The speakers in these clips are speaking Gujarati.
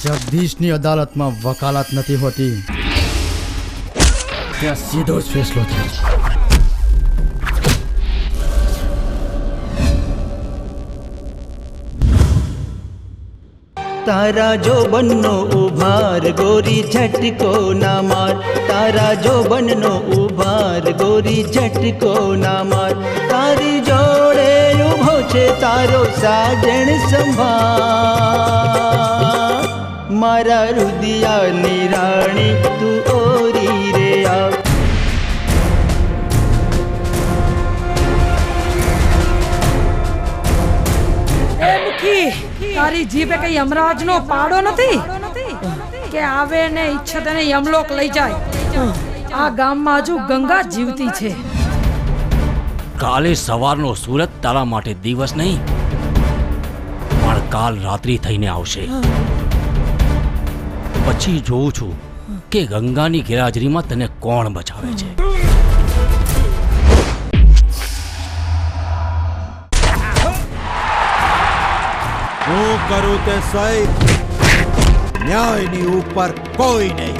જગદીશની અદાલતમાં વકાલત નથી હોતી, ત્યાં સીધો જ ફેસલો થાય છે. तारा जो बननो उभार गोरी झटको ना मार, तारा जो बननो उभार गोरी झटको ना मार, तारी जोड़े उभो छे तारो साजण संभाळ, मारा रुदिया निराणी तू ओरी रे आव. તારી જીભે કઈ યમરાજ નો પાડો નથી કે આવે ને ઈચ્છે તેને યમલોક લઈ જાય. આ ગામમાં હજુ ગંગા જીવતી છે. કાલે સવારનો સુરત તારા માટે દિવસ નહીં પણ કાલ રાત્રિ થઈને આવશે. પછી જોઉં છું કે ગંગાની ગેરહાજરીમાં તને કોણ બચાવે છે. હું કરું તે સહી, ન્યાયની ઉપર કોઈ નહીં.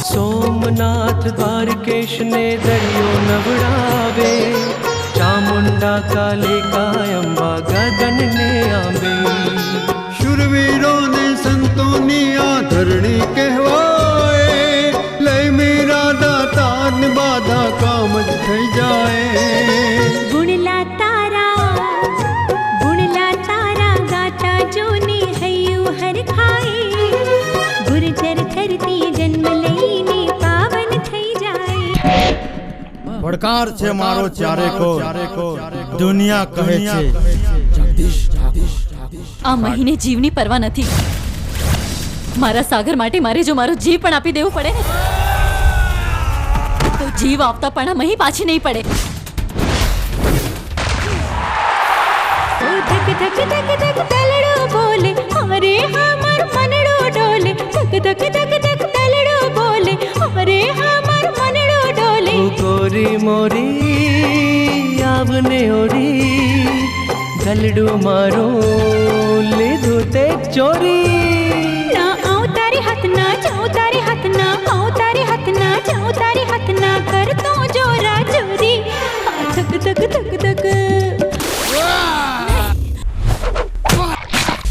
સોમનાથ દ્વારકેશ ને દરિયો નવડાવે, ચામુંડા કાલિકા અંબા ગગન ને આંબે. શુરવીરો ને સંતોની આ ધરણી કહેવાય, લઈ મીરા દાતાર ને બાધા કામ જ થઈ જાય. પડકાર છે મારો ચારેકો, દુનિયા કહે છે જગદીશ. આ મહિને જીવની પરવા નથી. મારા સાગર માટે મારે જો મારો જીવ પણ આપી દેવું પડે ને તો જીવ આપતા પણ આ મહી પાછી નહીં પડે. ધક ધક ધક ધક તલડો બોલે, અરે હમાર મનડો ડોલે. ધક ધક ધક ધક તલડો બોલે, અરે હમાર મનડો ડોલે. ગોરી મોરી આવને ઓરી, ગલડું મારો લીધું તે ચોરી. ના આવ તારી હાથના, જાઉં તારી હાથના, આવ તારી હાથના, જાઉં તારી હાથના, કરતો જોરા ચોરી. ધક ધક ધક ધક.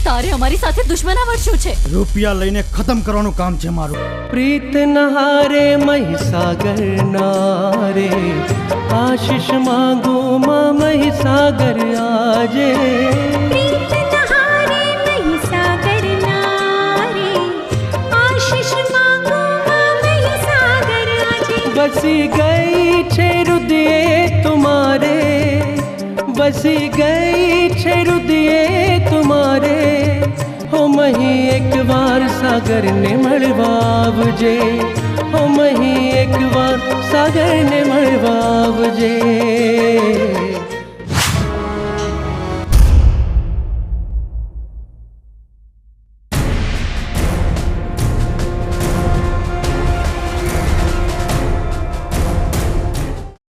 તારે અમારી સાથે દુશ્મનાવટ શું છે? રૂપિયા લઈને ખતમ કરવાનું કામ છે મારું. પ્રીત નહારે મહીસાગર નારે, આશીષ માંગો માં મહીસાગર આજે. પ્રીત નહારે મહીસાગર નારે, આશીષ માંગો માં મહીસાગર આજે. બસી ગઈ છે હૃદયે તુમારે, બસી ગઈ છે હૃદયે તુમારે. હો મહી એક વાર સાગર ને મળવા આવજે, હો મહી એક વાર સાગર ને મળવા